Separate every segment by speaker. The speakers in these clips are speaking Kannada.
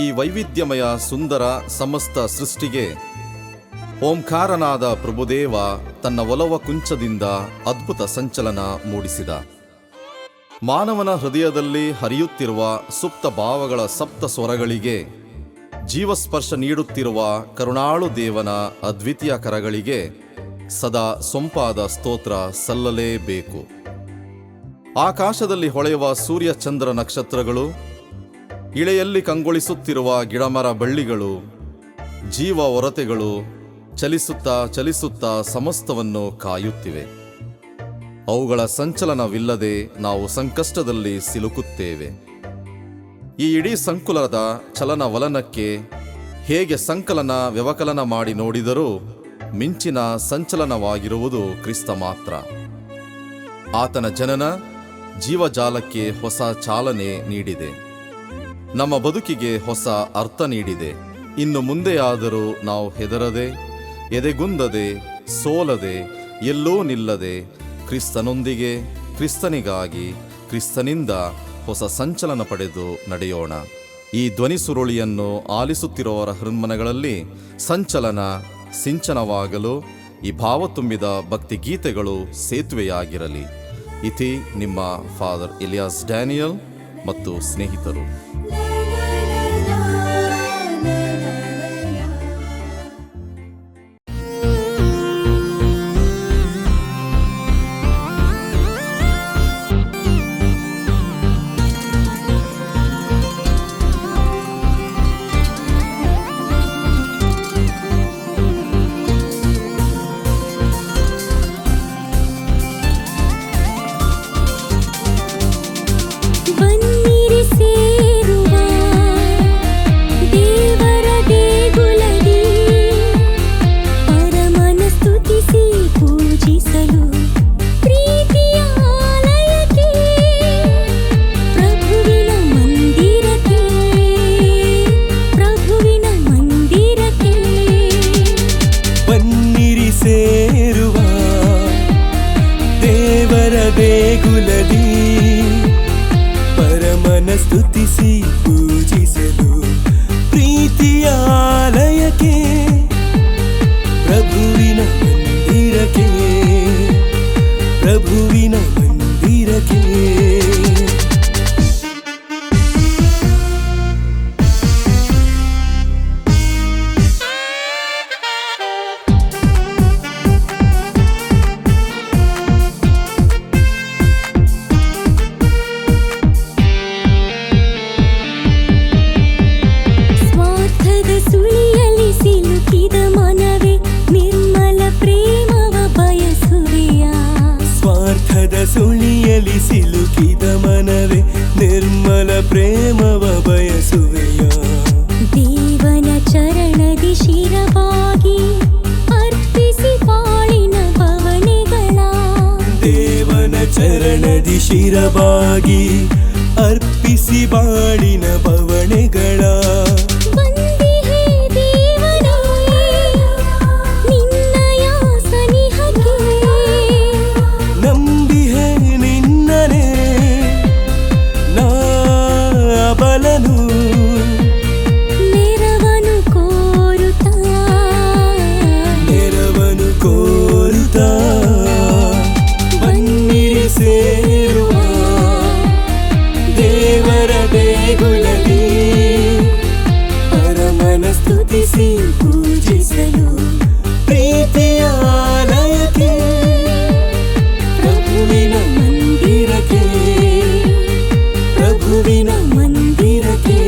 Speaker 1: ಈ ವೈವಿಧ್ಯಮಯ ಸುಂದರ ಸಮಸ್ತ ಸೃಷ್ಟಿಗೆ ಓಂಕಾರನಾದ ಪ್ರಭುದೇವ ತನ್ನ ಒಲವ ಕುಂಚದಿಂದ ಅದ್ಭುತ ಸಂಚಲನ ಮೂಡಿಸಿದ. ಮಾನವನ ಹೃದಯದಲ್ಲಿ ಹರಿಯುತ್ತಿರುವ ಸುಪ್ತ ಭಾವಗಳ ಸಪ್ತ ಸ್ವರಗಳಿಗೆ ಜೀವಸ್ಪರ್ಶ ನೀಡುತ್ತಿರುವ ಕರುಣಾಳು ದೇವನ ಅದ್ವಿತೀಯ ಕರಗಳಿಗೆ ಸದಾ ಸೊಂಪಾದ ಸ್ತೋತ್ರ ಸಲ್ಲಲೇಬೇಕು. ಆಕಾಶದಲ್ಲಿ ಹೊಳೆಯುವ ಸೂರ್ಯ ಚಂದ್ರ ನಕ್ಷತ್ರಗಳು, ಇಳೆಯಲ್ಲಿ ಕಂಗೊಳಿಸುತ್ತಿರುವ ಗಿಡಮರ ಬಳ್ಳಿಗಳು, ಜೀವ ಹೊರತೆಗಳು ಚಲಿಸುತ್ತಾ ಚಲಿಸುತ್ತಾ ಸಮಸ್ತವನ್ನು ಕಾಯುತ್ತಿವೆ. ಅವುಗಳ ಸಂಚಲನವಿಲ್ಲದೆ ನಾವು ಸಂಕಷ್ಟದಲ್ಲಿ ಸಿಲುಕುತ್ತೇವೆ. ಈ ಇಡೀ ಸಂಕುಲದ ಚಲನವಲನಕ್ಕೆ ಹೇಗೆ ಸಂಕಲನ ವ್ಯವಕಲನ ಮಾಡಿ ನೋಡಿದರೂ ಮಿಂಚಿನ ಸಂಚಲನವಾಗಿರುವುದು ಕ್ರಿಸ್ತ ಮಾತ್ರ. ಆತನ ಜನನ ಜೀವಜಾಲಕ್ಕೆ ಹೊಸ ಚಾಲನೆ ನೀಡಿದೆ, ನಮ್ಮ ಬದುಕಿಗೆ ಹೊಸ ಅರ್ಥ ನೀಡಿದೆ. ಇನ್ನು ಮುಂದೆಯಾದರೂ ನಾವು ಹೆದರದೆ, ಎದೆಗುಂದದೆ, ಸೋಲದೆ, ಎಲ್ಲೂ ನಿಲ್ಲದೆ ಕ್ರಿಸ್ತನೊಂದಿಗೆ, ಕ್ರಿಸ್ತನಿಗಾಗಿ, ಕ್ರಿಸ್ತನಿಂದ ಹೊಸ ಸಂಚಲನ ಪಡೆದು ನಡೆಯೋಣ. ಈ ಧ್ವನಿ ಸುರುಳಿಯನ್ನು ಆಲಿಸುತ್ತಿರುವವರ ಹೃನ್ಮನಗಳಲ್ಲಿ ಸಂಚಲನ ಸಿಂಚನವಾಗಲು ಈ ಭಾವ ತುಂಬಿದ ಭಕ್ತಿ ಗೀತೆಗಳು ಸೇತುವೆಯಾಗಿರಲಿ. ಇತಿ ನಿಮ್ಮ ಫಾದರ್ ಇಲಿಯಾಸ್ ಡ್ಯಾನಿಯಲ್ ಮತ್ತು ಸ್ನೇಹಿತರು.
Speaker 2: ದೇಗುಲದಿ ಪರಮನ ಸ್ತುತಿಸಿ ಪೂಜಿಸಲು ಪ್ರೀತಿಯಾಲಯಕ್ಕೆ ಪ್ರಭುವಿನ ಮಂದಿರಕ್ಕೆ ಪ್ರಭುವಿನ ಮಂದಿರಕ್ಕೆ ಸುಳಿಯಲಿ ಸಿಲುಕಿದ ಮನವೇ ನಿರ್ಮಲ ಪ್ರೇಮವ ಬಯಸುವೆಯ.
Speaker 3: ದೇವನ ಚರಣದಿ ಶಿರವಾಗಿ ಅರ್ಪಿಸಿ ಬಾಳಿನ ಬವಣೆಗಳ
Speaker 2: ದೇವನ ಚರಣದಿ ಶಿರವಾಗಿ ಅರ್ಪಿಸಿ ಬಾಳಿನ ಬವಣೆಗಳ ಸ್ತುತಿಸಿ ಪೂಜಿಸಲು ಪ್ರೀತಿಯಾಲಯಕ್ಕೆ ಪ್ರಭುವಿನ ಮಂದಿರಕ್ಕೆ ಪ್ರಭುವಿನ ಮಂದಿರಕ್ಕೆ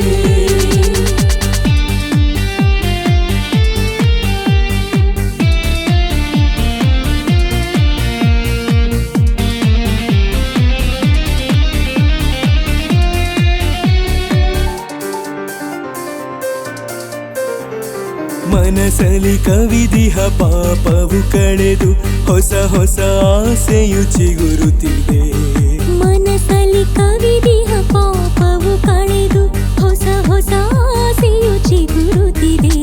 Speaker 2: ಮನಸಲಿ ಕವಿದಿಹ ಪಾಪವು ಕಳೆದು ಹೊಸ ಹೊಸ ಆಸೆಯು ಚಿಗುರುತ್ತಿದೆ.
Speaker 3: ಮನಸಲಿ ಕವಿದಿಹ ಪಾಪವು ಕಳೆದು ಹೊಸ ಹೊಸ ಆಸೆಯು ಚಿಗುರುತ್ತಿದೆ.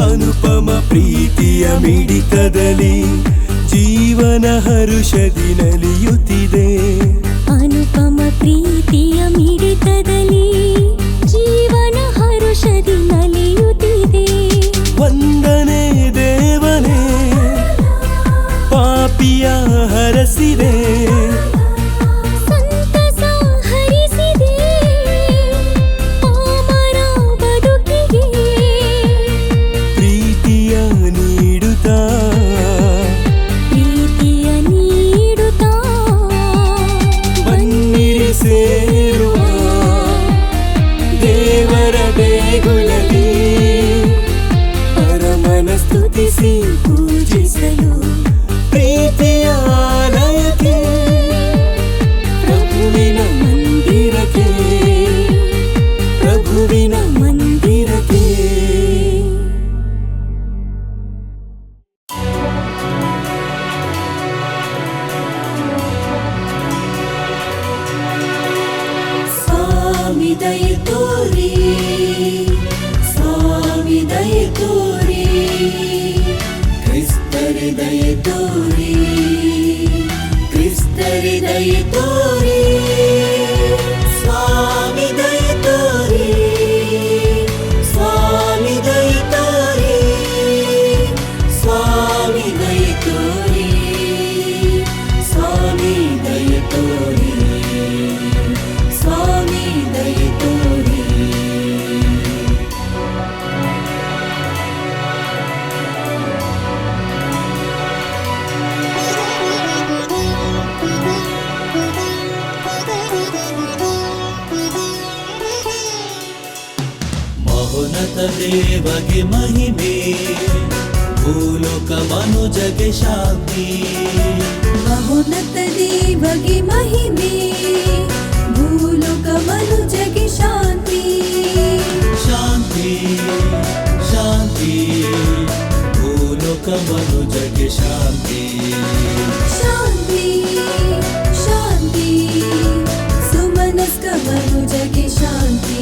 Speaker 2: ಅನುಪಮ ಪ್ರೀತಿಯ ಮಿಡಿತದಲ್ಲಿ ಜೀವನ ಹರುಷದಿ ನಲಿಯುತ್ತಿದೆ.
Speaker 3: ಅನುಪಮ ಪ್ರೀತಿಯ ಮಿಡಿತದಲ್ಲಿ ಜೀವನ ಹರುಷ
Speaker 2: ದೇಗುಲದಿ ಪರಮನ ಸ್ತುತಿಸಿ ಪೂಜಿಸಲು ಪ್ರೀತಿಯ ಆಲಯಕ್ಕೆ ಪ್ರಭುವಿನ ಮಂದಿರಕ್ಕೆ ಪ್ರಭುವಿನ ಮಂದಿರಕ್ಕೆ ಸ್ವಾಮಿ ದಯೆ ತೋರಿ ಸ್ವಾಮಿ ದಯೆ ತೋರಿ ಕ್ರಿಸ್ತರಿ ದಯೆ ತೋರಿ ಕ್ರಿಸ್ತರಿ ದಯೆ ತೋರಿ ಸ್ವಾಮಿ ದಯೆ ತೋರಿ ಸ್ವಾಮಿ ದಯೆ ತೋರಿ ಸ್ವಾಮಿ ದಯೆ ತೋರಿ ಸ್ವಾಮಿ ದಯೆ ತೋರಿ ಸ್ವಾಮಿ ದಯೆ ತೋರಿ ಮಹೋನ್ನತ ದೇವಗೆ ಮಹಿಮೆ ಭೂಲೋಕ ಮನುಜಗೆ ಶಾಂತಿ
Speaker 3: ಮಹೋನ್ನತ ದೇವಗೆ ಮಹಿಮೆ ಭೂಲೋಕ ಮನುಜಗೆ ಶಾಂತಿ
Speaker 2: ಶಾಂತಿ ಶಾಂತಿ ಭೂಲೋಕ ಮನುಜಗೆ ಶಾಂತಿ
Speaker 3: ಶಾಂತಿ ಶಾಂತಿ ಸುಮನಸ್ಕ ಮನುಜಗೆ ಶಾಂತಿ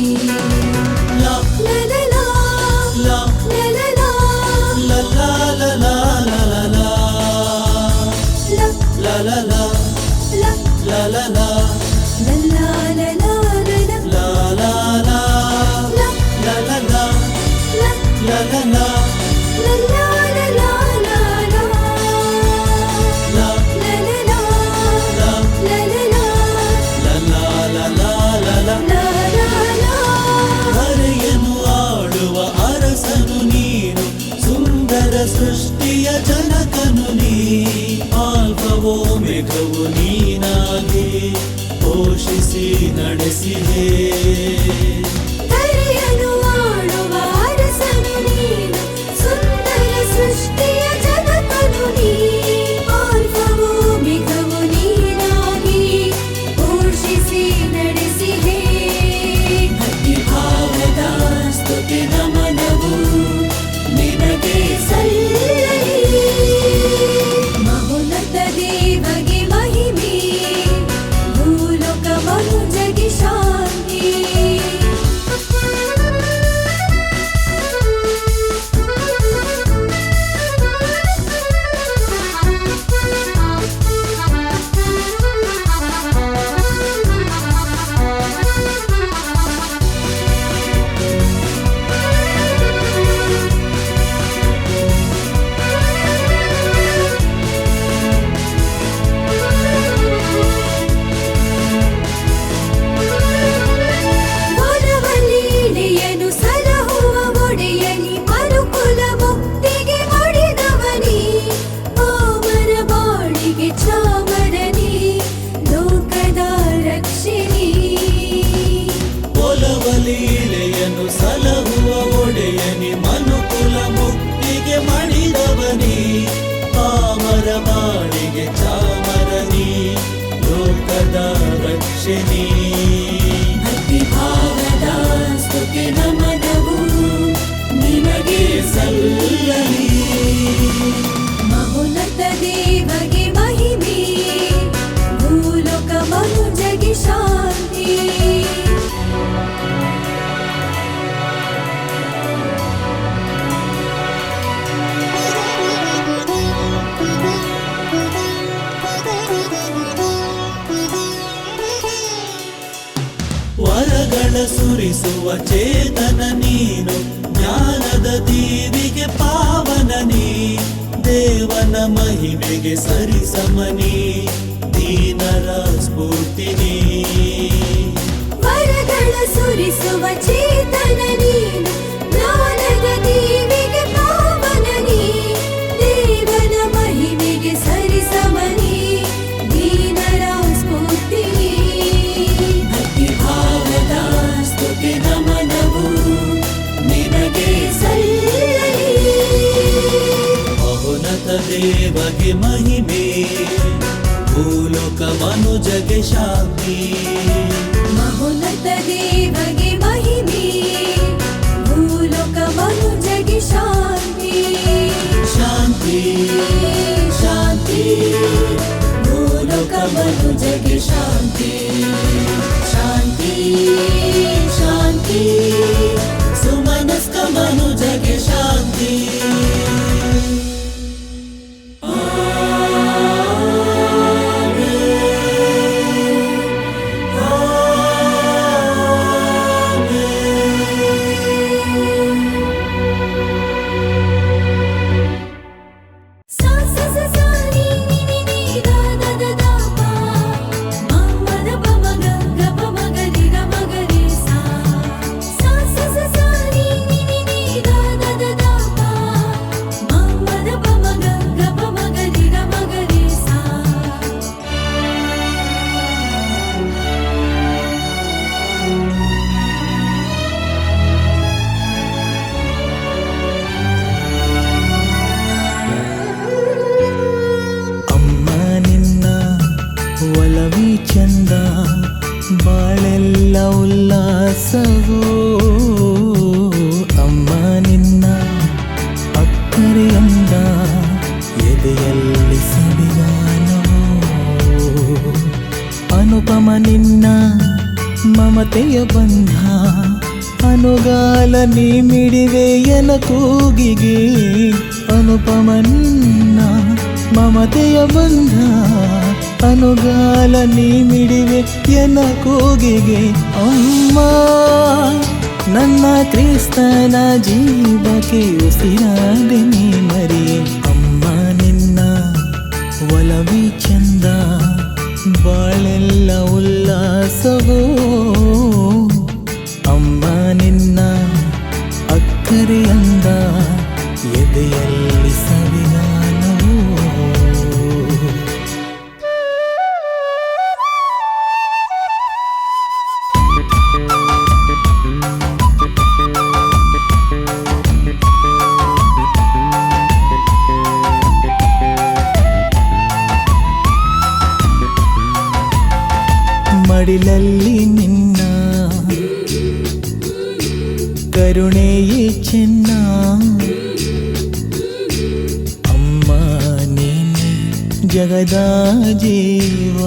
Speaker 2: ಲಾ
Speaker 3: ಲಲಲಾ
Speaker 2: ಲಾ
Speaker 3: ಲಲಲಾ
Speaker 2: ಲಾ ಲಾ ಲಾ ಲಾ ಲಾ ಲಾ
Speaker 3: ಲ
Speaker 2: ಲಾ ಲಾ ಲಾ
Speaker 3: ಲ
Speaker 2: ಲಾ ಲಾ ಲಾ
Speaker 3: ಲಲಾ ಲಲಾ ಲಲಾ
Speaker 2: ಲಾ ಲಾ ಲಾ
Speaker 3: ಲ
Speaker 2: ಲಾ ಲಾ ಲಾ
Speaker 3: ಲ
Speaker 2: ಲಾ ಲಾ ಲಾ
Speaker 3: ಲಲಾ ಲಲಾ ಲಲಾ
Speaker 2: ಲಾ
Speaker 3: ಲಲಲಾ
Speaker 2: ಲಾ
Speaker 3: ಲಲಲಾ
Speaker 2: ಲಾ ಲಾ ಲಾ ಲಾ
Speaker 3: ಲಲಲಾ
Speaker 2: ಹರೆಯನು ಆಡುವ ಅರಸನು ನೀನು ಸುಂದರ ಸೃಷ್ಟಿಯ ಜನಕನು ನೀ ಆಲ್ಫವೋ ಮೇಘವು ನೀನಾಗಿ ಪೋಷಿಸಿ ನಡೆಸಿದೆ
Speaker 3: ಧರೆಯನ್ನು ಆಳುವ ಅರಸನು ನೀನು ಸುಂದರ ಸೃಷ್ಟಿಯ ಜನಕನು ನೀ ಆಲ್ಫವೋ ಮೇಘವು ನೀನಾಗಿ ಪೋಷಿಸಿ ನಡೆಸಿದೆ
Speaker 2: ಭಕ್ತಿಭಾವದ ಸ್ತುತಿ ನಮನವು ನಿನಗೆ
Speaker 3: ಸಲ್ಲಲಿ ಮಹೋನ್ನತ ದೇವಗೆ ಮಹಿಮೆ ಭೂಲೋಕ ಮನುಜಗೆ ಶಾಂತಿ ಒಲವಲೀಲೆಯನ್ನು ಸಲಹುವ ಒಡೆಯನಿ ಮನುಕುಲ ಮುಕ್ತಿಗೆ ಮಡಿದವನಿ ಪಾಮರ ಬಾಳಿಗೆ ಚಾಮರನಿ ಲೋಕದ ರಕ್ಷಣಿ
Speaker 2: ಒಲವಲೀಲೆಯನ್ನು ಸಲಹುವ ಒಡೆಯನಿ ಮನುಕುಲ ಮುಕ್ತಿಗೆ ಮಡಿದವನಿ ಪಾಮರ ಬಾಳಿಗೆ ಚಾಮರನಿ ಲೋಕದ ರಕ್ಷಣಿ ಭಕ್ತಿಭಾವದ ಸ್ತುತಿ ನಮನವು ನಿನಗೆ ಸಲ್ಲಲಿ
Speaker 3: ಮಹೋನ್ನತ ದೇವಗೆ ಮಹಿಮೆ ಭೂಲೋಕ ಮನುಜಗೆ ಶಾಂತಿ
Speaker 2: ವರಗಳ ಸುರಿಸುವ ಚೇತನ ನೀನು ಜ್ಞಾನದ ದೀವಿಗೆ ಪಾವನ ನೀ ದೇವನ ಮಹಿಮೆಗೆ ಸರಿಸಮನಿ ದೀನರ ಸ್ಫೂರ್ತಿ ನೀ
Speaker 3: ವರಗಳ ಸುರಿಸುವ ಚೇತನ ನೀನು ಜ್ಞಾನದ ದೇವಿಗೆ ಪಾವನ ನೀ ದೇವನ ಮಹಿಮೆಗೆ ಸರಿಸಮನಿ ದೀನರ ಸ್ಫೂರ್ತಿ
Speaker 2: ಭಕ್ತಿಭಾವದ ಸ್ತುತಿ ನಮನವು ದೇವಗೆ ಮಹಿಮೆ, ಭೂಲೋಕ ಮನುಜಗೆ ಶಾಂತಿ.
Speaker 3: ಮಹೋನ್ನತ ದೇವಗೆ ಮಹಿಮೆ, ಭೂಲೋಕ ಮನುಜಗೆ ಶಾಂತಿ.
Speaker 2: ಶಾಂತಿ ಶಾಂತಿ, ಭೂಲೋಕ ಮನುಜಗೆ ಶಾಂತಿ. ಶಾಂತಿ ಶಾಂತಿ, ಸುಮನಸ್ಕ ಮನುಜಗೆ ಶಾಂತಿ.
Speaker 3: सा सा सा सा नी नी नी नी दा दा दा दा पा, मा मा दा पा मा गा गा पा मा गा रे गा मा गा रे सा. सा सा सा सा नी नी नी नी दा दा दा दा पा, मा मा दा पा मा गा गा पा मा गा रे गा मा गा रे सा.
Speaker 2: ಅಮ್ಮ ನಿನ್ನ ಒಲವಿ ಚಂದ, ಬಾಳೆಲ್ಲ ಉಲ್ಲಾಸವೋ. ಅಮ್ಮ ನಿನ್ನ ಅಕ್ಕರೆಯಂದ, ಎದೆಯಲ್ಲಿ ಸವಿಗಾನವೋ. ಅನುಪಮ ನಿನ್ನ ಮಮತೆಯ ಬಂಧ, ಅನುಗಾಲ ನೀ ಮಿಡಿವೆ ಎನ ಕೂಗಿಗೆ. ಅನುಪಮ ನಿನ್ನ ಮಮತೆಯ ಬಂಧ, ಅನುಗಾಲ ನೀ ಮಿಡಿವೆ ಎನ ಕೂಗಿಗೆ. ಅಮ್ಮ ನನ್ನ ಕ್ರಿಸ್ತನ ಜೀವಕ್ಕೆ ಉಸಿರಾದೆ ನೀ ಮರಿಯೆ. ಅಮ್ಮ ನಿನ್ನ ಒಲವಿ ಚಂದ, ಬಾಳೆಲ್ಲ ಉಲ್ಲಾಸವೋ. ಅಮ್ಮ ನಿನ್ನ ಅಕ್ಕರೆಯಂದ, ಎದೆಯಲ್ಲಿ ಸವಿಗಾನವೋ. ಮಡಿಲಲ್ಲಿ ನಿನ್ನ ಕರುಣೆಯೇ ಚೆನ್ನ. ಅಮ್ಮ ನೀನೆ ಜಗದ ಜೀವ,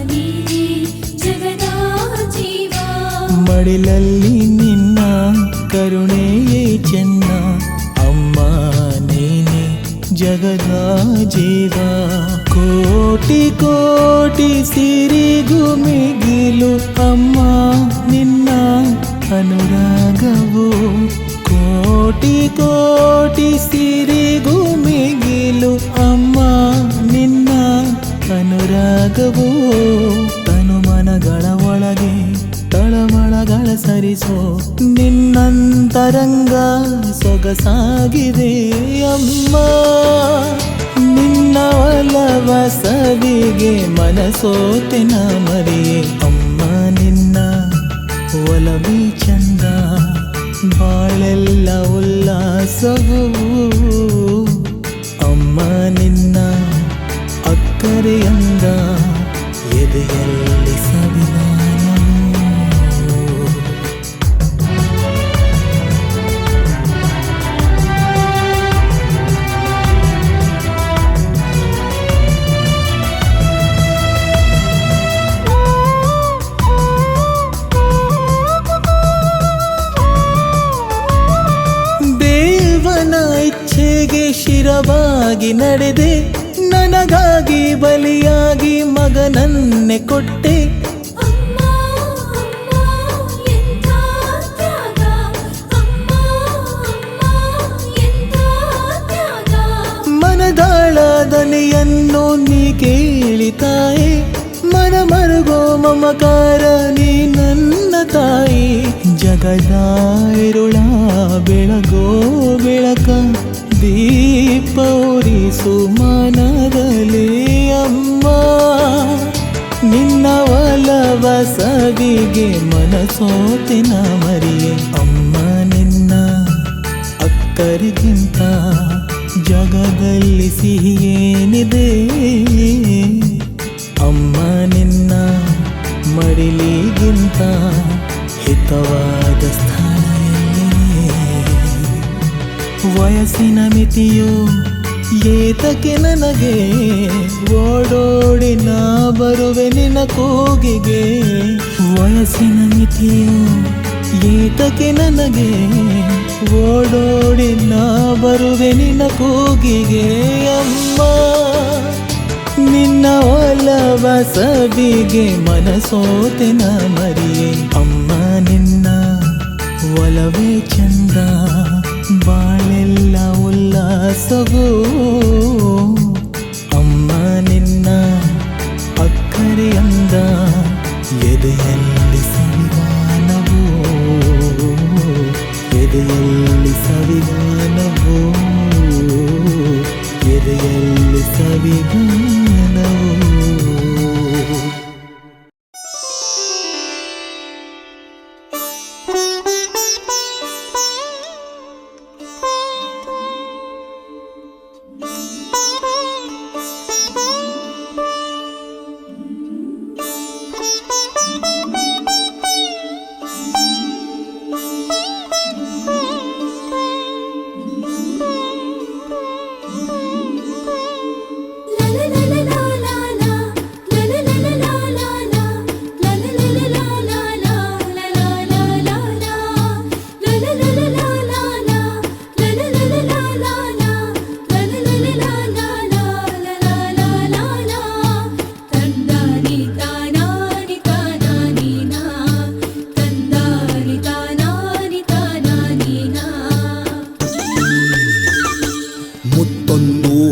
Speaker 3: ನೀನೇ ಜಗದ ಜೀವ.
Speaker 2: ಮಡಿಲಲ್ಲಿ ನಿನ್ನ ಕರುಣೆಯೇ ಚೆನ್ನ. ಅಮ್ಮ ನೀನೆ ಜಗದ ಜೀವ. ಕೋಟಿ ಕೋಟಿ ಸಿರಿಗೂ ಮಿಗಿಲು ಅಮ್ಮ ನಿನ್ನ ಅನುರಾಗವು. ಕೋಟಿ ಕೋಟಿ ಸಿರಿಗೂ ಮಿಗಿಲು ಅಮ್ಮ ನಿನ್ನ ಅನುರಾಗವು. ತನುಮನಗಳ ಒಳಗೆ ತಳಮಳಗಳ ಸರಿಸೋ ನಿನ್ನಂತರಂಗ ಸೊಗಸಾಗಿದೆ. ಅಮ್ಮ ನಿನ್ನ ಒಲವ ಸವಿಗೆ ಮನಸೋತೆನ ಮರಿಯೆ. ಅಮ್ಮ ನಿನ್ನ ಒಲವಿ ಚಂದ, ಬಾಳೆಲ್ಲ ಉಲ್ಲಾಸವೂ. ಅಮ್ಮ ನಿನ್ನ ಅಕ್ಕರೆಯಂದ, ಎದೆಯಲ್ಲಿ ಸವಿಗಾನವೋ. ಇಚ್ಛೆಗೆ ಶಿರವಾಗಿ ನಡೆದೆ, ನನಗಾಗಿ ಬಲಿಯಾಗಿ ಮಗನನ್ನೇ ಕೊಟ್ಟೆ.
Speaker 3: ಅಮ್ಮ ಅಮ್ಮ ಎಂಥ ತ್ಯಾಗ, ಅಮ್ಮ ಅಮ್ಮ ಎಂಥ ತ್ಯಾಗ.
Speaker 2: ಮನದಾಳ ದನಿಯನ್ನು ನೀ ಕೇಳಿ ತಾಯಿ, ಮನ ಮರುಗೋ ಮಮಕಾರ ನೀ ನನ್ನ ತಾಯಿ. ಜಗದ ಇರುಳ ಬೆಳಗೋ ಬೆಳಕ, ದೀಪ ಉರಿಸು ಮನದಲ್ಲಿ. ಅಮ್ಮ ನಿನ್ನ ಒಲವ ಸವಿಗೆ ಮನಸೋತಿನ ಮರಿಯೆ. ಅಮ್ಮ ನಿನ್ನ ಅಕ್ಕರಿಗಿಂತ ಜಗದಲ್ಲಿ ಸಿಹಿಯೇನಿದೆ ಅಮ್ಮ ನಿನ್ನ ಮಡಿಲಿಗಿಂತ ಹಿತವಾದ ಸ್ಥಾನ ಎಲ್ಲಿದೆ? ವಯಸ್ಸಿನ ಮಿತಿಯು ಏತಕ್ಕೆ ನನಗೆ ಓಡೋಡಿ ನಾ ಬರುವೆ ನಿನ್ನ ಕೂಗಿಗೆ. ವಯಸ್ಸಿನ ಮಿತಿಯು ಏತಕ್ಕೆ ನನಗೆ ಓಡೋಡಿ ನಾ ಬರುವೆ ನಿನ್ನ ಕೂಗಿಗೆ. ಅಮ್ಮ ನಿನ್ನ ಒಲವ ಸಬಿಗೆ ಮನಸೋತೆ ನ ಮರಿಯೇ. ಅಮ್ಮ ನಿನ್ನ ಒಲವೇ ಚಂದ ಬಾಳೆಲ್ಲ ಉಲ್ಲಾಸವೋ. ಅಮ್ಮ ನಿನ್ನ ಅಕ್ಕರೆಯಂದ ಎದೆಯಲ್ಲಿ ಸವಿಗಾನವೋ, ಎದೆಯಲ್ಲಿ ಸವಿಗಾನವೋ, ಎದೆಯಲ್ಲಿ ಸವಿಗಾನವೋ.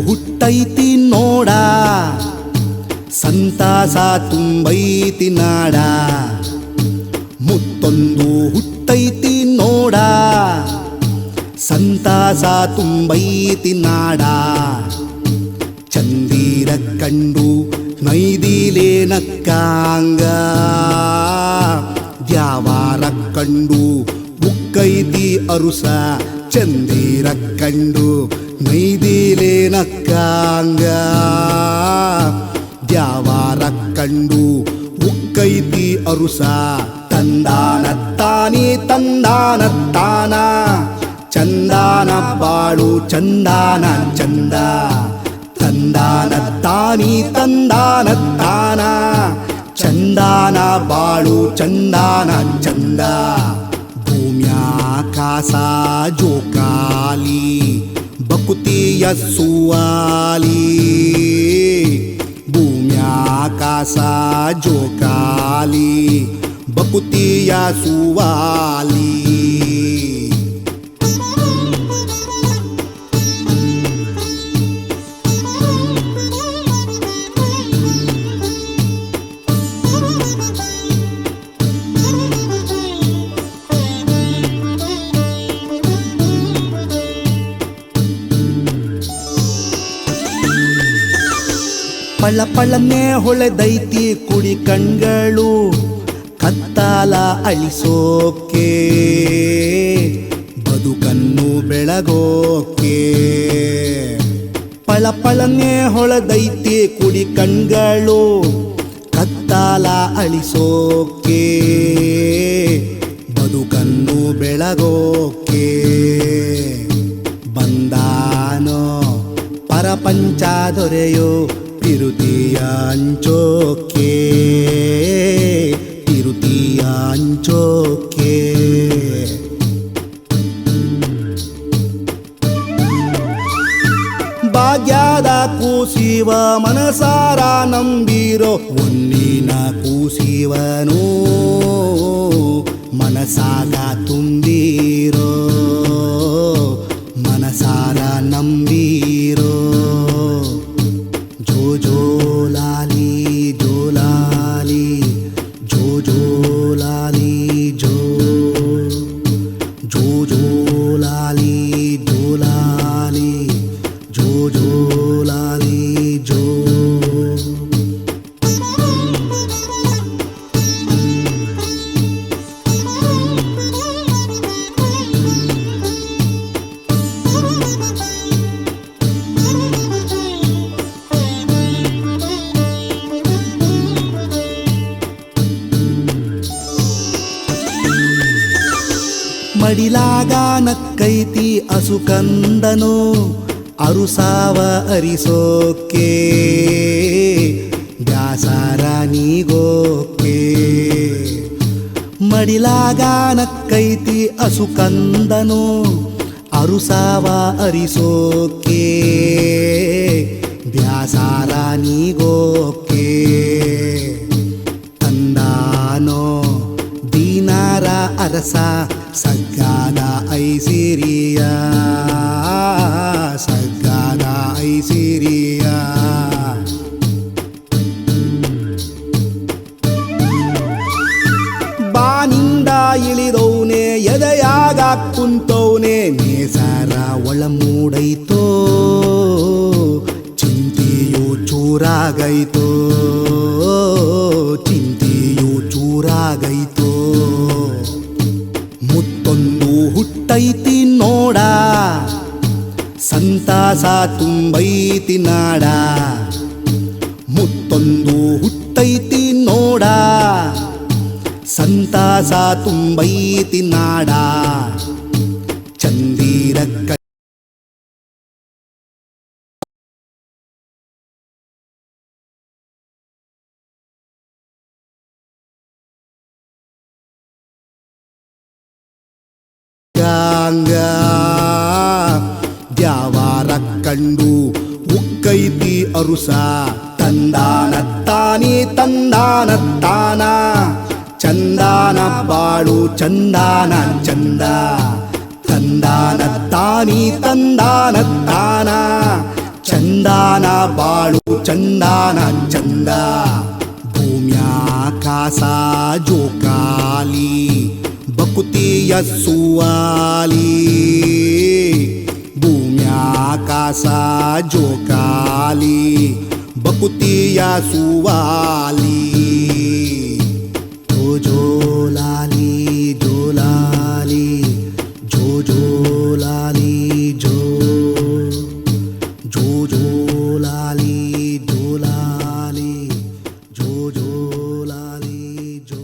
Speaker 4: ಹುಟ್ಟೈತಿ ನೋಡ ಸಂತಾಸ ತುಂಬೈತಿ ನಾಡ. ಮುತ್ತೊಂದು ಹುಟ್ಟೈತಿ ನೋಡ ಸಂತಾಸ ತುಂಬೈತಿ ನಾಡ. ಚಂದೀರ ಕಂಡು ನೈದಿಲೇನಕ್ಕಾಂಗ ದ್ಯಾವಾರ ಕಂಡು ಉಕ್ಕೈತಿ ಅರುಸ. ಚಂದೀರ ಕಂಡು ನೈದಿಲೇನಕ್ಕಾಂಗ ದ್ಯಾವಾರ ಕಂಡು ಉಕ್ಕೈತಿ ಅರುಸ. ತಂದಾನ ತಾನಿ ತಂದಾನ ತಾನ ಚಂದಾನ ಬಾಳು ಚಂದಾನ ಚಂದ. ತಂದಾನ ತಾನಿ ತಂದಾನ ತಾನ ಚಂದಾನ ಬಾಳು ಚಂದಾನ ಚಂದ. ಭೂಮ್ಯಾಕಾಶ ಜೋಕಾಲಿ ಬಕುತಿಯ ಸುವಾಲಿ. ಭೂಮ್ಯಾಕಾಶ ಜೋಕಾಲಿ ಬಕುತಿಯ ಸುವಾಲಿ. ಪಳ ಪಳನೆ ಹೊಳೆದೈತಿ ಕುಡಿ ಕಣ್ಗಳು ಕತ್ತಾಲ ಅಳಿಸೋಕೆ ಬದುಕನ್ನು ಬೆಳಗೋಕೆ. ಪಳ ಪಳನೆ ಹೊಳೆದೈತಿ ಕುಡಿ ಕಣ್ಗಳು ಕತ್ತಾಲ ಅಳಿಸೋಕೆ ಬದುಕನ್ನು ಬೆಳಗೋಕೆ. ಬಂದಾನೋ ಪರಪಂಚ ದೊರೆಯೋ ತಿರುತಿಯ ಅಂಚೋಕೆ, ತಿರುತಿಯ ಅಂಚೋಕೆ. ಭಾಗ್ಯದ ಕೂಸಿವ ಮನಸಾರ ನಂಬಿರೋ ಒನ್ನಿನ ಕೂಸಿವನು ಮನಸಾಗ ತುಂಬಿರೋ ಮನಸಾರ ನಂಬಿರೋ. ಜೋ ಜೋ ಲಾಲಿ ಜೋ ಲಾಲಿ ಜೋ ಜೋ ಲಾಲಿ ಜೋ ಜೋ ಜೋ ಲಾಲಿ ಜೋ ಲಾಲಿ ಜೋ ಜೋ ಲಾಲಿ ಜೋ. ಮಡಿಲಾಗ ನಕ್ಕೈತಿ ಅಸುಕಂದನು ಅರುಸಾವ ಅರಿಸೋಕೆ ಬ್ಯಾಸಾರ ನೀಗೋಕೆ ಮಡಿಲಾಗ ನಕ್ಕೈತಿ ಅಸುಕಂದನು ಅರುಸಾವ ಅರಿಸೋಕೆ ಬ್ಯಾಸಾರ ನೀಗೋಕೆ ತಂದಾನೋ ದೀನಾರ ಅರಸ ಸಗ್ಗಾದ ಐಸಿರಿಯ ಸಗ್ಗಾದ ಐಸಿರಿಯ ಬಾನಿಂದ ಇಳಿದವನೆ ಎದೆಯಾಗ ಕುಂತವನೆ ನೇಸರ ಒಳ ಮೂಡೈತೋ ಚಿಂತೆಯು ಚೂರಾಗೈತೋ ಚಿಂತೆಯು ಚೂರಾಗೈತೋ ಮುತ್ತೊಂದು ಹುಟ್ಟೈತಿ ನೋಡ ಸಂತಾಸ ತುಂಬೈತಿ ನಾಡ ಮುತ್ತೊಂದು ಹುಟ್ಟೈತಿ ನೋಡ ಸಂತಾಸ ತುಂಬೈತಿ ನಾಡ ಚಂದಿರ ಗಂಗ ದ್ಯಾವಾರ ಕಂಡು ಉಕ್ಕೈತಿ ಅರುಸ ತಂದಾನ ತಾನಿ ತಂದಾನ ತಾನ ಚಂದಾನ ಬಾಳು ಚಂದಾನ ಚಂದ ತಂದಾನ ತಾನಿ ತಂದಾನ ತಾನ ಚಂದಾನ ಬಾಳು ಚಂದಾನ ಚಂದ ಭೂಮ್ಯಾಕಾಶ ಜೋಕಾಲಿ ಬಕುತಿಯ ಸುವಾಲಿ ಭೂಮ್ಯಾಕಾಶ ಜೋಕಾಲಿ ಬಕುತಿಯ ಸುವಾಲಿ ಜೋಲಾಲಿ ಜೋಲಾಲಿ ಜೋಲಾಲಿ ಜೋ ಜೋಲಾಲಿ ಜೋಲಾಲಿ ಜೋಲಾಲಿ ಜೋ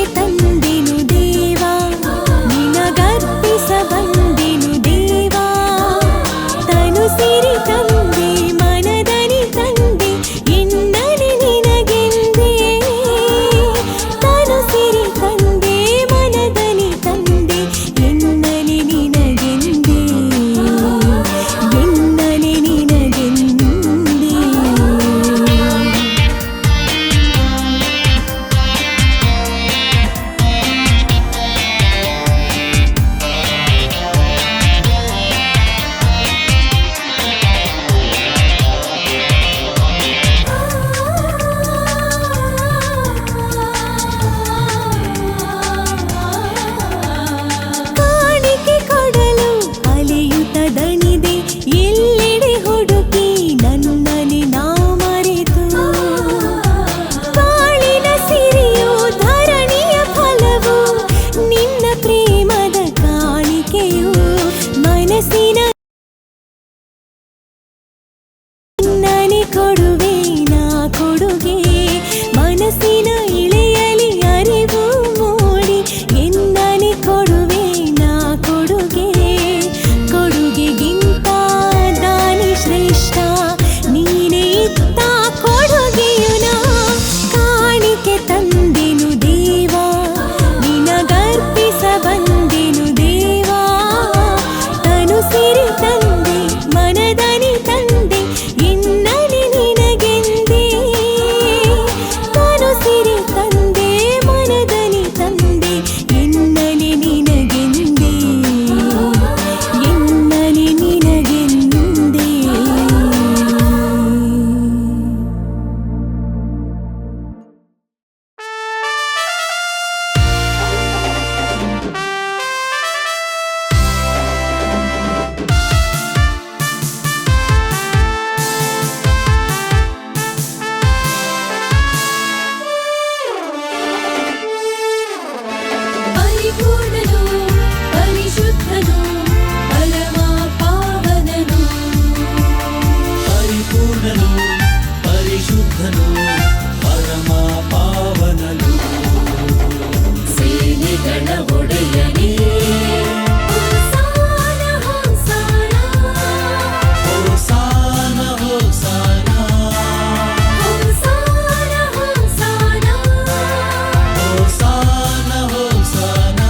Speaker 3: ಕಾಣಿಕೆ ತಂದೆನು ದೇವಾ ನಿನಗರ್ಪಿಸ ಬಂದೆನು ದೇವಾ ತನು ಸಿರಿ ತಂದೆ ಮನದನಿ ತಂದೆ ಎನ್ನನೆ ನಿನಗೆಂದೇ ತನು ಸಿರಿ ತಂದೆ ಮನದನಿ ತಂದೆ ಎನ್ನನೆ ನಿನಗೆಂದೇ ಎನ್ನನೆ ನಿನಗೆಂದೇ ಕಾಣಿಕೆ ಕೊಡಲು ಅಲೆಯುತ್ತ ದಣಿದೆ ಎಲ್ಲೆಡೆ ಹುಡುಕಿ ನನ್ನನೆ ನಾ ಮರೆತು ಬಾಳಿನ ಸಿರಿಯು ಧರಣಿಯ ಫಲವು ನಿನ್ನ ಪ್ರೇಮದ ಕಾಣಿಕೆಯು ಮನಸ್ಸಿನ ನಿನ್ನನೆ ಕೊಡುವೆ ನಾ ಕೊಡುಗೆ ಮನಸ್ಸಿನ ಇಳೆಯಲಿ ಅರಿವು ಮೂಡಿ ಎನ್ನನೆ ಕೊಡುವೆ ನಾ ಕೊಡುಗೆ ಕೊಡುಗೆಗಿಂತ ದಾನಿ ಶ್ರೇಷ್ಠ ನೀನೇ ಇತ್ತ ಕೊಡುಗೆಯು ನಾ ಕಾಣಿಕೆ ತಂದೆನು ದೇವಾ ನಿನಗರ್ಪಿಸ ಬಂದೆನು ದೇವಾ ತನು ಸಿರಿ ತಂದೆ ಮನದನಿ ತಂದೆ ಎನ್ನನೆ ನಿನಗೆಂದೇ ತನು ಸಿರಿ ತಂದೆ ಮನದನಿ ತಂದೆ ಎನ್ನನೆ ನಿನಗೆಂದೇ ಎನ್ನನೆ ನಿನಗೆಂದೇ ಪರಿಪೂರ್ಣನು ಪರಿಶುದ್ಧನು ಪರಮ ಪಾವನನು
Speaker 2: ಪರಿಪೂರ್ಣನು ಪರಿಶುದ್ಧನು ಪರಮ ಪಾವನನು
Speaker 3: ಸೇನೆಗಳ ಒಡೆಯನೇ ಹೋಸಾನ ಹೋಸಾನ
Speaker 2: ಹೋಸಾನ ಹೋಸಾನ
Speaker 3: ಹೋಸಾನ ಹೋಸಾನ
Speaker 2: ಹೋಸಾನ ಹೋಸಾನ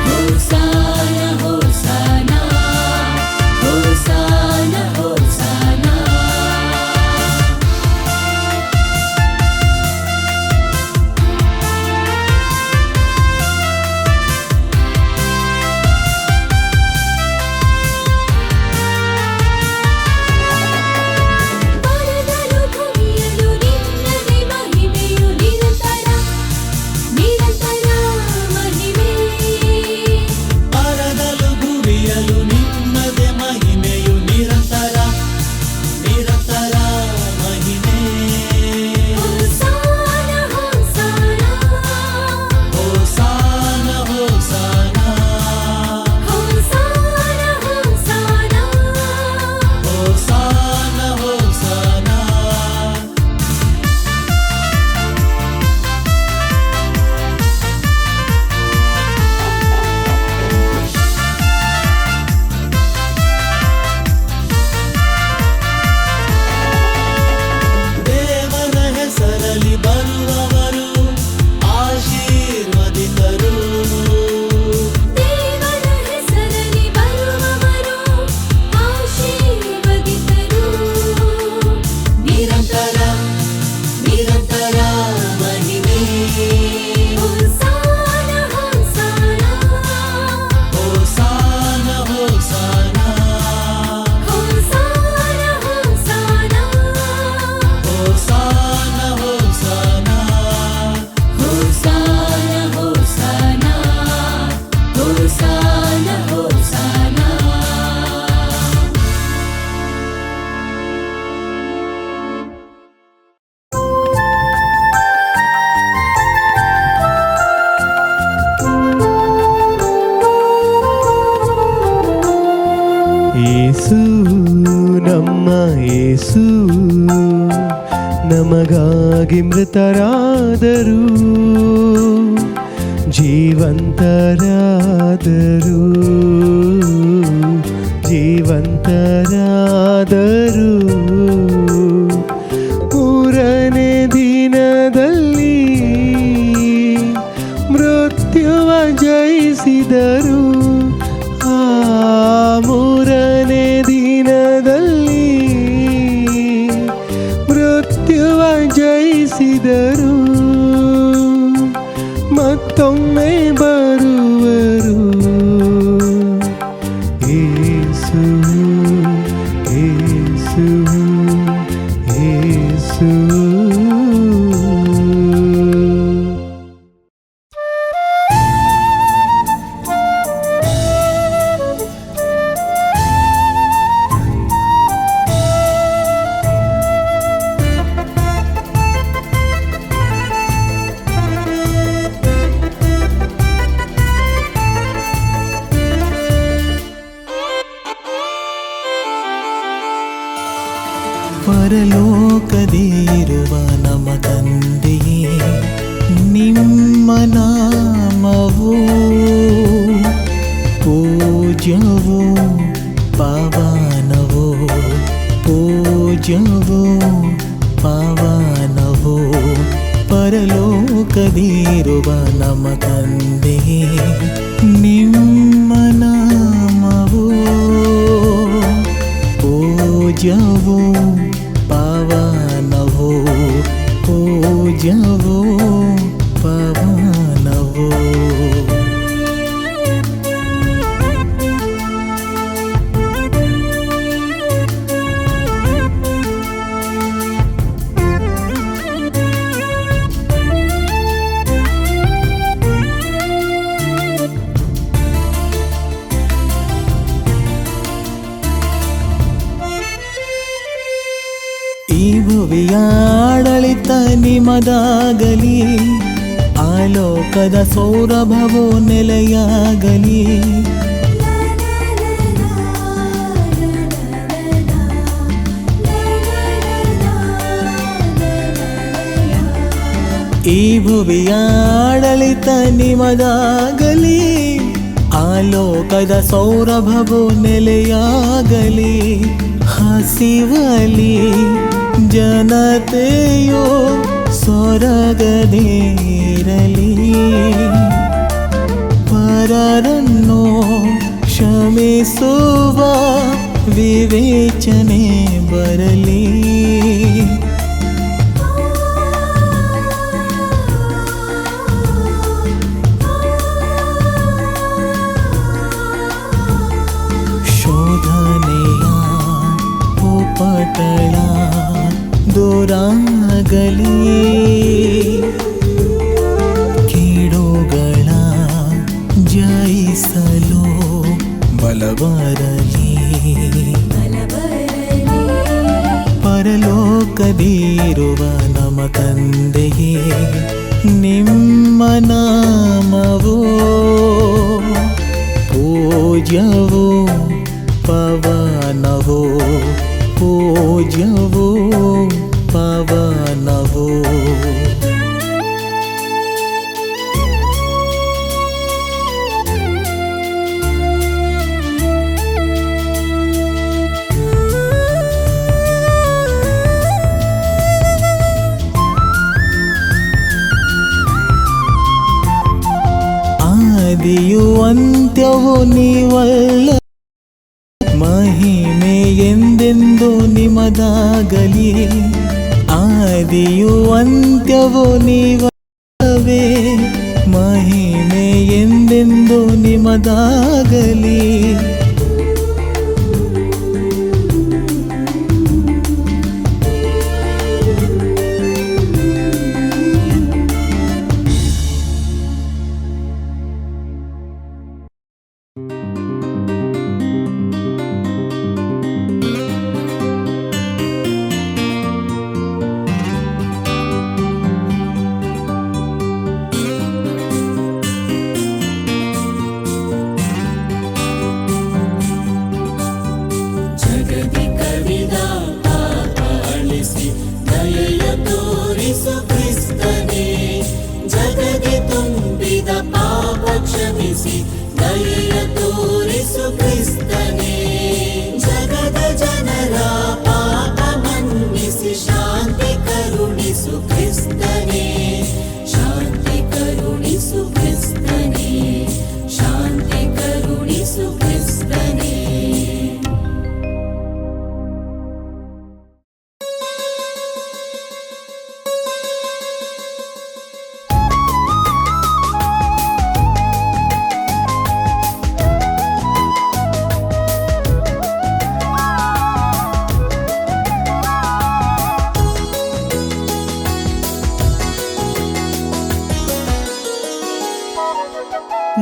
Speaker 3: ಹೋಸಾನ ಹೋಸಾನ ಹೋಸಾನ ಹೋಸಾನ ಪರದಲು ಭೂಮಿಯಲು ನಿನ್ನದೇ ಮಹಿಮೆಯು ನಿರಂತರ ನಿರಂತರ ಮಹಿಮೆ
Speaker 2: ಪರದಲು ಗುರಿಯಲು ನಿನ್ನದೆ ಮಹಿಮೆಯು ನಿರಂತರ ನಿರಂತರ ಮಹಿಮೆ
Speaker 3: ಹೋಸಾನ ಹೋಸಾನ
Speaker 2: ಹೋಸಾನ ಹೋಸಾನ
Speaker 3: ಹೋಸಾನ ಹೋಸಾನ
Speaker 2: ಹೋಸಾನ ಹೋಸಾನ ದೇವರ ಹೆಸರಲ್ಲಿ ಬರುವವರು ಆಶೀರ್ವದಿತರು
Speaker 3: ದೇವರ ಹೆಸರಲ್ಲಿ ಬರುವವರು ಆಶೀರ್ವದಿತರು
Speaker 2: ನಿರಂತರ ನಿರಂತರ ಮಹಿಮೆ
Speaker 3: ಹೋಸಾನ ಹೋಸಾನ
Speaker 2: ಹೋಸಾನ ಹೋಸಾನ
Speaker 3: ಹೋಸಾನ ಹೋಸಾನ
Speaker 2: ಹೋಸಾನ ಹೋಸಾನ
Speaker 3: ಹೋಸಾನ ಹೋಸಾನ ಹೋಸಾನ ಹೋಸಾನ
Speaker 2: ಯೇಸು ನಮ್ಮ ಯೇಸು ನಮಗಾಗಿ ಮೃತರಾದರು ಜೀವಂತರಾದರು ಜೀವಂತರಾದರು ಮೂರನೇ ದಿನದಲ್ಲಿ ಮೃತ್ಯುವ ಜಯಿಸಿದರು ಆ ಮೂರನೇ ದಿನದಲ್ಲಿ ಮೃತ್ಯುವ ಜಯಿಸಿದರು ಮತ್ತೊಮ್ಮೆ ಬರುವರು ಯೇಸು ಯೇಸು ಯೇಸು
Speaker 5: ಪರಲೋಕದಿರುವ ನಮ್ಮ ತಂದೆಯೇ, ನಿಮ್ಮ ನಾಮವು ಪೂಜ್ಯವೋ ಪಾವನವೋ, ಪೂಜ್ಯವೋ ಪಾವನವೋ. ಪರಲೋಕದಿರುವ ನಮ್ಮ ತಂದೆಯೇ, ನಿಮ್ಮ ನಾಮವು ಪೂಜ್ಯವೋ ಪಾವನವೋ, ಪೂಜ್ಯವೋ ಪಾವನವೋ. ಈ ಭುವಿಯ ಆಡಳಿತ ನಿಮದಾಗಲಿ, ಆಲೋಕದ ಸೌರಭವೋ ನೆಲೆಯಾಗಲಿ. ಈ ಭುವಿಯ ಆಡಳಿತ ನಿಮದಾಗಲಿ, ಆಲೋಕದ ಸೌರಭವೋ ನೆಲೆಯಾಗಲಿ. ಹಸಿವಲಿ ಜನತೆಯೋ ಸ್ವರ್ಗದೇರಲಿ, ಪರರನ್ನು ಕ್ಷಮಿಸುವ ವಿವೇಚನೆ ಬರಲಿ. ಶೋಧನೆಯ ಉಪಟಳ ದೂರಾಗಲಿ, ಕೀಡುಗಳ ಜಯಿಸಲು ಬಲಬರಲಿ. ಪರಲೋಕದಿರುವ ನಮ್ಮ ತಂದೆಯೇ, ನಿಮ್ಮ ನಾಮವು ಪೂಜ್ಯವೋ ಪವನವೋ, ಪೂಜ್ಯವೋ ಪವನವೋ. ಆದಿಯು ಅಂತ್ಯವೂ ನೀವಲ್ಲ, ಮಹಿಮೆ ಎಂದೆಂದು ನಿಮದಾಗಲಿ. ಆದಿಯು ಅಂತ್ಯವೂ ನೀವೇ, ಮಹಿಮೆ ಎಂದೆಂದು ನಿಮದಾಗಲಿ.
Speaker 3: ದಯೆಯ ತೋರಿಸು ಕ್ರಿಸ್ತನೇ ಜಗದ ಜನರ ಪಾಪ ಮನ್ನಿಸಿ ಶಾಂತಿ ಕರುಣಿಸು ಕ್ರಿಸ್ತನೇ ಶಾಂತಿ ಕರುಣಿಸು ಕ್ರಿಸ್ತನೇ ಶಾಂತಿ ಕರುಣಿಸು ಕ್ರಿಸ್ತನೇ.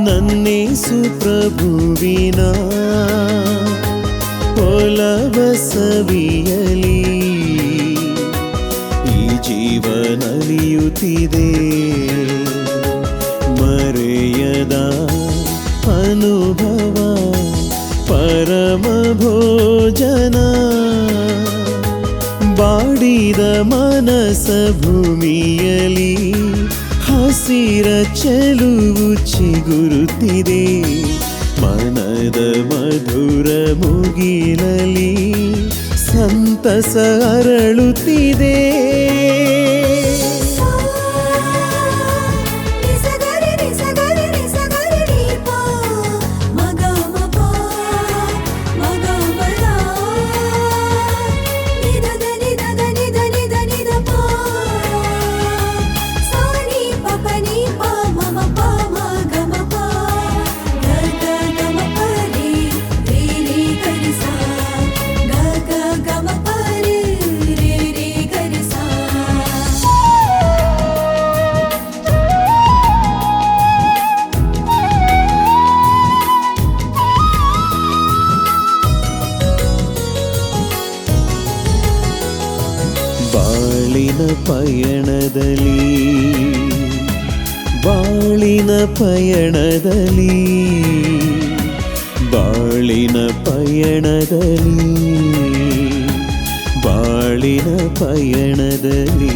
Speaker 2: ನನ್ನೇಸು ಪ್ರಭುವಿನ ಒಲವ ಸವಿಯಲಿ ಈ ಜೀವನಲಿಯುತ್ತಿದೆ ಮರೆಯದ ಅನುಭವ ಪರಮ ಭೋಜನ ಬಾಡಿದ ಮನಸ ಭೂಮಿಯಲಿ ಹಸಿರ ಚೆಲುವು ಚಿಗುರುತ್ತಿದೆ ಮನದ ಮಧುರ ಮುಗಿಲಲಿ ಸಂತಸ ಅರಳುತ್ತಿದೆ. ಬಾಳಿನ ಪಯಣದಲ್ಲಿ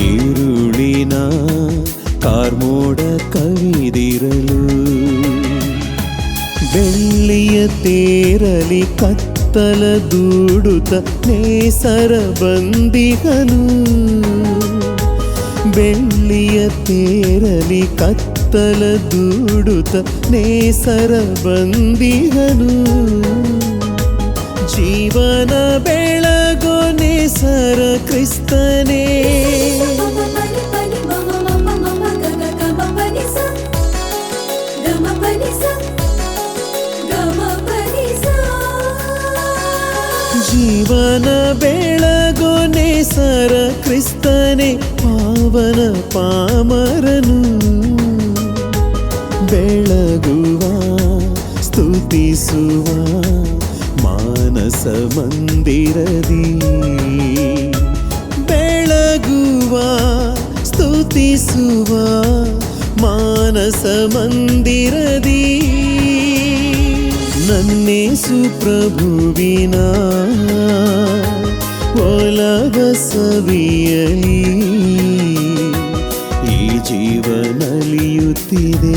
Speaker 2: ಈರುಳಿನ ಕಾರ್ಮೋಡ ಕವಿದಿರಲು ಬೆಳ್ಳಿಯ ತೇರಲಿ ಕತ್ತಲ ದೂಡುತ್ತ ನೇಸರ ಬಂದಿಗನು ಬೆಳ್ಳಿಯ ತೇರಲಿ ಕತ್ತಲ ದೂಡುತ್ತ ನೇಸರ ಬಂದಿಗನು ಜೀವನ ಬೆಳಗೋ ನೇಸರ ಕ್ರಿಸ್ತನೇ ಜೀವನ ಬೆಳಗೋ ನೇಸರ ಕ್ರಿಸ್ತನೇ ಪಾವನ ಪಾಮರನು ಬೆಳಗುವ ಸ್ತುತಿಸುವ ಮಾನಸ ಮಂದಿರದಿ ಬೆಳಗುವ ಸ್ತುತಿಸುವ ಮಾನಸ ಮಂದಿರದಿ ನನ್ನೇಸು ಪ್ರಭುವಿನ ಒಲವ ಸವಿಯಲಿ ಈ ಜೀವನಲಿಯುತ್ತಿದೆ.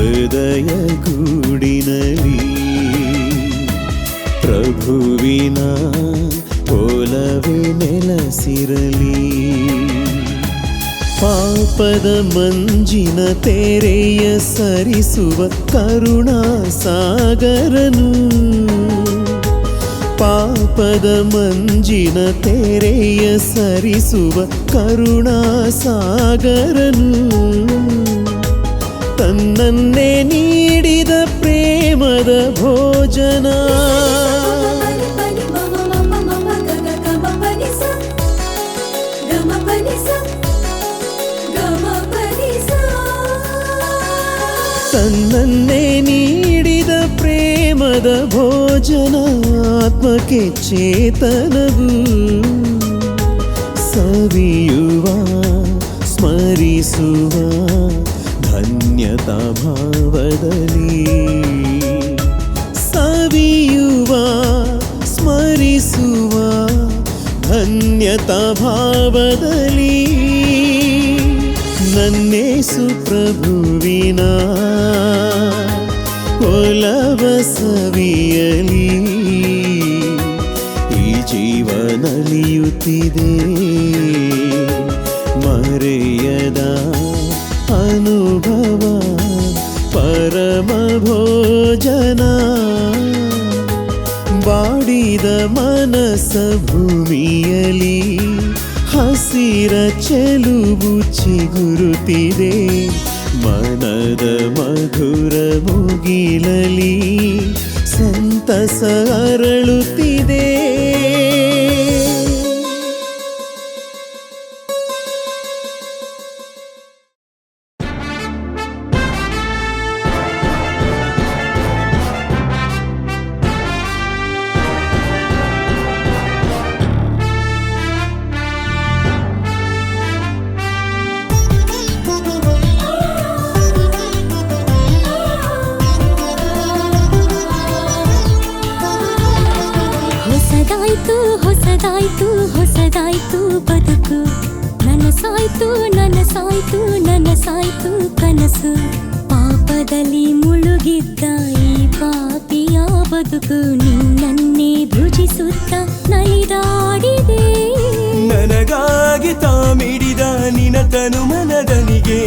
Speaker 2: ಹೃದಯ ಗೂಡಿನಲಿ ಪ್ರಭುವಿನ ಒಲವೇ ನೆಲಸಿರಲಿ ಪಾಪದ ಮಂಜಿನ ತೆರೆಯ ಸರಿಸುವ ಕರುಣಾಸಾಗರನು ಪಾಪದ ಮಂಜಿನ ತೆರೆಯ ಸರಿಸುವ ಕರುಣಾಸಾಗರನು ತನ್ನನ್ನೇ ನೀಡಿದ ಪ್ರೇಮದ ಭೋಜನ ಪಾಪದ ಭೋಜನ ಆತ್ಮಕ್ಕೆ ಚೇತನವು ಸವಿಯುವ ಸ್ಮರಿಸುವ ಧನ್ಯತಾ ಭಾವದಲ್ಲಿ ಸವಿಯುವ ಸ್ಮರಿಸುವ ಧನ್ಯತಾ ಭಾವದಲ್ಲಿ ನನ್ನೇಸು ಪ್ರಭುವಿನ ಒಲವ ಸವಿಯಲಿ ಈ ಜೀವನಲಿಯುತ್ತಿದೆ ಮರೆಯದ ಅನುಭವ ಪರಮ ಭೋಜನ ಬಾಡಿದ ಮನಸ್ಸ ಭೂಮಿಯಲಿ ಹಸಿರ ಚೆಲುವು ಚಿಗುರುತ್ತಿದೆ ಮನದ ಮಧುರ ಮುಗಿಲಲಿ ಸಂತಸ ಅರಳುತ್ತಿದೆ
Speaker 3: ಹೊಸದಾಯ್ತು ಹೊಸದಾಯ್ತು ಹೊಸದಾಯ್ತು ಬದುಕು ನನಸಾಯ್ತು ನನಸಾಯ್ತು ನನಸಾಯ್ತು ಕನಸು ಪಾಪದಲ್ಲಿ ಮುಳುಗಿದ್ದ ಈ ಪಾಪಿಯ ಬದುಕು ನಿನ್ನನ್ನೇ ಭುಜಿಸುತ್ತ ನಲಿದಾಡಿದೆ
Speaker 6: ನನಗಾಗಿ ತಾಮಿಡಿದ ನಿನ ತನು ಮನದನಿಗೆ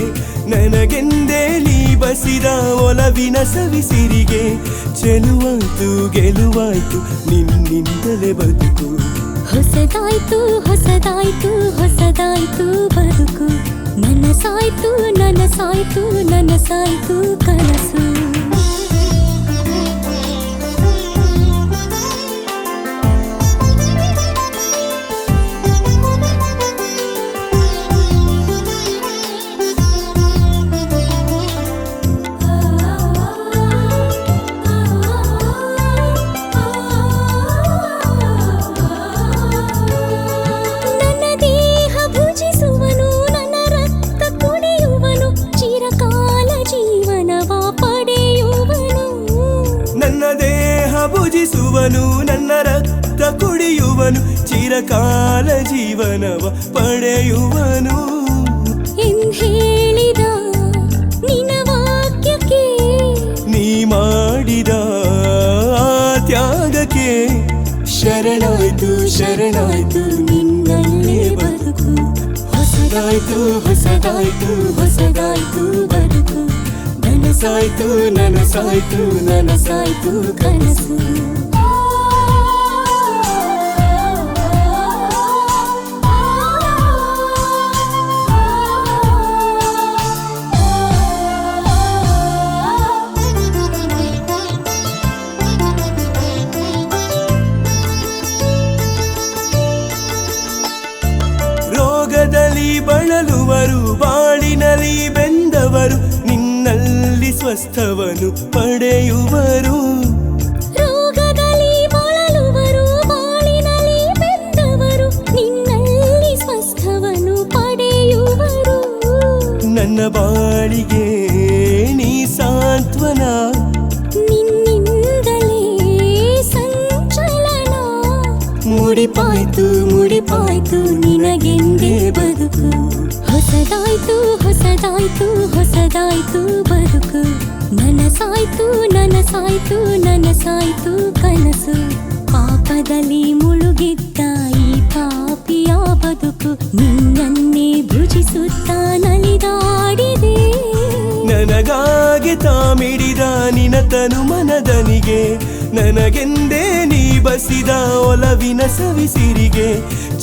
Speaker 6: ನನಗೆಂದೇ ನೀ ಬಸಿದ ಒಲವಿನ ಸವಿಸಿರಿಗೆ ಚೆಲುವಾಯ್ತು ಗೆಲುವಾಯ್ತು ನಿನ್ನಿಂದಲೇ ಬದುಕು
Speaker 3: ಹೊಸದಾಯ್ತು ಹೊಸದಾಯ್ತು ಹೊಸದಾಯ್ತು ಬದುಕು ನನಸಾಯ್ತು ನನಸಾಯ್ತು ನನಸಾಯ್ತು ಕನಸು
Speaker 6: ಭುಜಿಸುವನು ನನ್ನ ರಕ್ತ ಕುಡಿಯುವನು ಚಿರಕಾಲ ಜೀವನವ ಪಡೆಯುವನು
Speaker 3: ಹೇಳಿದ ನಿನ್ನ ವಾಕ್ಯಕ್ಕೆ
Speaker 6: ನೀ ಮಾಡಿದ ತ್ಯಾಗಕ್ಕೆ ಶರಣಾಯ್ತು ಶರಣಾಯ್ತು ನಿನ್ನಲ್ಲೇ ಬದುಕು ಹೊಸದಾಯ್ತು ಹೊಸದಾಯ್ತು ಹೊಸದಾಯ್ತು ಬದುಕು ನನಸಾಯ್ತು ನನಸಾಯ್ತು ನನಸಾಯ್ತು ಕನಸು ರೋಗದಲ್ಲಿ ಬಳಲುವರು ಬಾಳಿನಲ್ಲಿ ಬೆಂದವರು ನಿನ್ನಲ್ಲಿ ಸ್ವಸ್ಥವನು ಪಡೆಯುವರು
Speaker 3: ರೋಗದಲ್ಲಿ ಬಳಲುವರು ಬಾಳಿನಲ್ಲಿ ಬೆಂದವರು ನಿನ್ನಲ್ಲಿ ಸ್ವಸ್ಥವನು ಪಡೆಯುವರು
Speaker 6: ನನ್ನ ಬಾಳಿಗೆ ನೀ ಸಾಂತ್ವನ
Speaker 3: ನಿನ್ನಿಂದಲೇ ಸಂಚಲನ
Speaker 6: ಮುಡಿಪಾಯ್ತು ಮುಡಿಪಾಯ್ತು
Speaker 3: ನಿನಗೆಂದೇ ಬದುಕು ಹೊಸದಾಯ್ತು ಹೊಸದಾಯ್ತು ಹೊಸದಾಯ್ತು ಬದುಕು ನನಸಾಯ್ತು ನನಸಾಯ್ತು ನನಸಾಯ್ತು ಕನಸು ಪಾಪದಲ್ಲಿ ಮುಳುಗಿದ್ದ ಈ ಪಾಪಿಯ ಬದುಕು ನಿನ್ನನ್ನೇ ಭುಜಿಸುತ್ತ ನಲಿದಾಡಿದೆ
Speaker 6: ನನಗಾಗಿ ತಾಮಿಡಿದ ನಿನ ತನು ಮನದನಿಗೆ ನನಗೆಂದೇ ನೀ ಬಸಿದ ಒಲವಿನ ಸವಿಸಿರಿಗೆ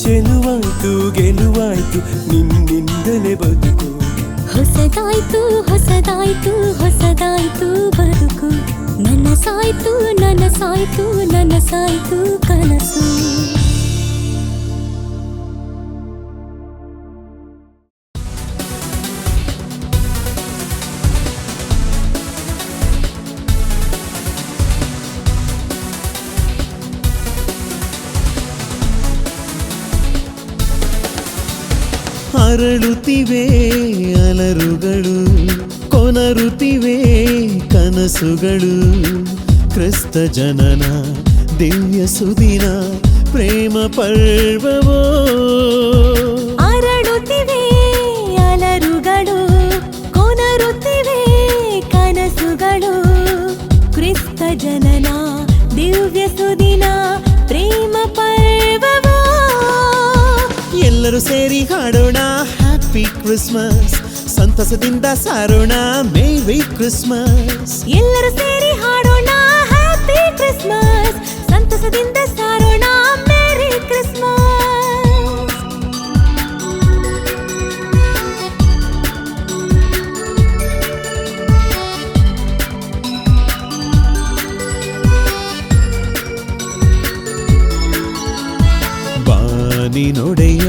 Speaker 6: ಚೆಲುವಾಯ್ತು ಗೆಲುವಾಯ್ತು ನಿನ್ನಿಂದಲೇ ಬದುಕು
Speaker 3: ಹೊಸದಾಯ್ತು ಹೊಸದಾಯ್ತು ಹೊಸದಾಯ್ತು ಬದುಕು ನನಸಾಯ್ತು ನನಸಾಯ್ತು ನನಸಾಯ್ತು ಕನಸು
Speaker 2: ಅರಳುತ್ತಿವೆ ಅಲರುಗಳು, ಕೊನರುತ್ತಿವೆ ಕನಸುಗಳು. ಕ್ರಿಸ್ತ ಜನನ ದಿವ್ಯ ಸುದಿನ ಪ್ರೇಮ ಪರ್ವವೋ.
Speaker 3: ಅರಳುತ್ತಿವೆ ಅಲರುಗಳು, ಕೊನರುತ್ತಿವೆ ಕನಸುಗಳು. ಕ್ರಿಸ್ತ ಜನನ ದಿವ್ಯ ಸುದಿನ ಪ್ರೇಮ ಪರ್ವವೋ.
Speaker 2: ಎಲ್ಲರೂ ಸೇರಿ ಹಾಡೋಣ ಹ್ಯಾಪಿ ಕ್ರಿಸ್ಮಸ್, ಸಂತಸದಿಂದ ಸಾರೋಣ ಮೇರಿ ಕ್ರಿಸ್ಮಸ್.
Speaker 3: ಎಲ್ಲರೂ ಸೇರಿ ಹಾಡೋಣ ಹ್ಯಾಪಿ ಕ್ರಿಸ್ಮಸ್, ಸಂತಸದಿಂದ ಸಾರೋಣ ಮೇರಿ ಕ್ರಿಸ್ಮಸ್.
Speaker 2: ಬಾನಿನೊಡೆಯ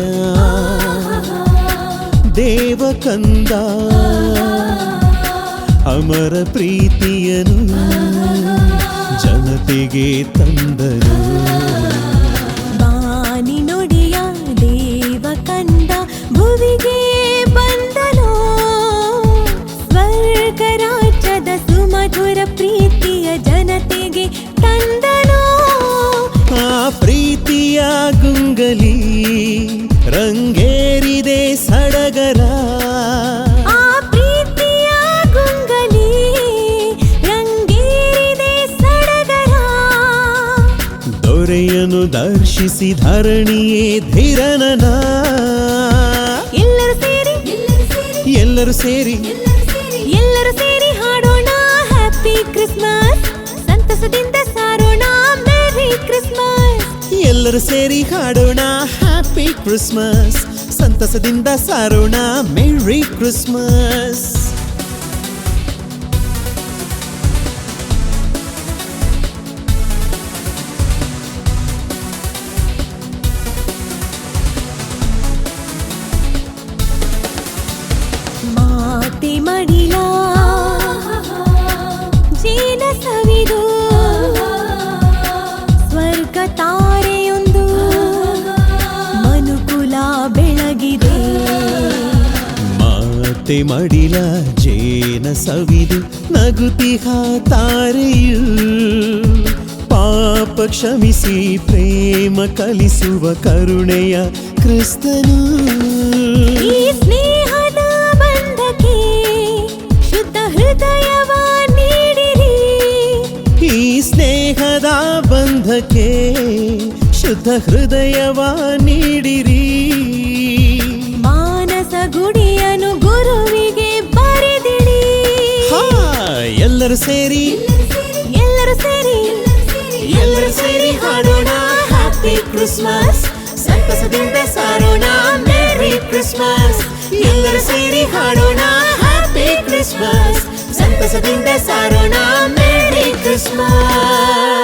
Speaker 2: ದೇವ ಕಂದ, ಅಮರ ಪ್ರೀತಿಯನು ಜನತೆಗೆ ತಂದನು.
Speaker 3: ಬಾನಿನೊಡೆಯ ದೇವ ಕಂದ ಭುವಿಗೆ ಬಂದನು. ಸ್ವರ್ಗ ರಾಜ್ಯದ ಸುಮಧುರ ಪ್ರೀತಿಯ ಜನತೆಗೆ ತಂದನು.
Speaker 2: ಆ ಪ್ರೀತಿಯ ಗುಂಗಲಿ ರಂಗೇರಿದೆ ಸಡಗರ.
Speaker 3: ಆ ಪ್ರೀತಿಯ ಗುಂಗಲಿ ರಂಗೇರಿದೆ ಸಡಗರ.
Speaker 2: ದೊರೆಯನು ದರ್ಶಿಸಿ ಧರಣಿಯೇ ಧಿರನನ.
Speaker 3: ಎಲ್ಲರೂ ಸೇರಿ
Speaker 2: ಎಲ್ಲರೂ ಸೇರಿ
Speaker 3: ಎಲ್ಲರೂ ಸೇರಿ ಹಾಡೋಣ ಹ್ಯಾಪಿ ಕ್ರಿಸ್ಮಸ್, ಸಂತಸದಿಂದ ಸಾರೋಣ ಮೇರಿ ಕ್ರಿಸ್ಮಸ್.
Speaker 2: ಎಲ್ಲರೂ ಸೇರಿ ಹಾಡೋಣ ಹ್ಯಾಪಿ ಕ್ರಿಸ್ಮಸ್, ಸಂತಸದಿಂದ ಸಾರೋಣ ಮೇರಿ ಕ್ರಿಸ್ಮಸ್.
Speaker 3: ಮಾತೆ ಮಡಿಲ ಜೇನ ಸವಿದು ಸ್ವರ್ಗ ತಾರೆಯೊಂದು ಮನುಕುಲ ಬೆಳಗಿದೆ.
Speaker 2: ಮಾತೆ ಮಡಿಲ ಜೇನ ಸವಿದು ನಗುತಿಹ ತಾರೆಯು, ಪಾಪ ಕ್ಷಮಿಸಿ ಪ್ರೇಮ ಕಲಿಸುವ ಕರುಣೆಯ ಕ್ರಿಸ್ತನು.
Speaker 3: ಈ ಸ್ನೇಹದ ಬಂಧಕ್ಕೆ ಶುದ್ಧ ಹೃದಯವ ನೀಡಿರಿ.
Speaker 2: ಈ ಸ್ನೇಹದ ಬಂಧಕ್ಕೆ ಶುದ್ಧ ಹೃದಯವ ನೀಡಿರಿ.
Speaker 3: ಮಾನಸ ಗುಡಿಯನು ಗುರುವಿಗೆ ಬರೆದಿಡಿ.
Speaker 2: ಹಾ, ಎಲ್ಲರೂ ಸೇರಿ
Speaker 3: ಎಲ್ಲರೂ ಸೇರಿ
Speaker 2: ಎಲ್ಲರೂ ಸೇರಿ ಹಾಡೋಣ ಹ್ಯಾಪಿ ಕ್ರಿಸ್ಮಸ್, ಸಂತಸದಿಂದ ಸಾರೋಣ ಮೇರಿ ಕ್ರಿಸ್ಮಸ್. ಎಲ್ಲರೂ ಸೇರಿ ಹಾಡೋಣ ಹ್ಯಾಪಿ ಕ್ರಿಸ್ಮಸ್, ಸಂತಸದಿಂದ ಸಾರೋಣ ಮೇರಿ ಕ್ರಿಸ್ಮಸ್.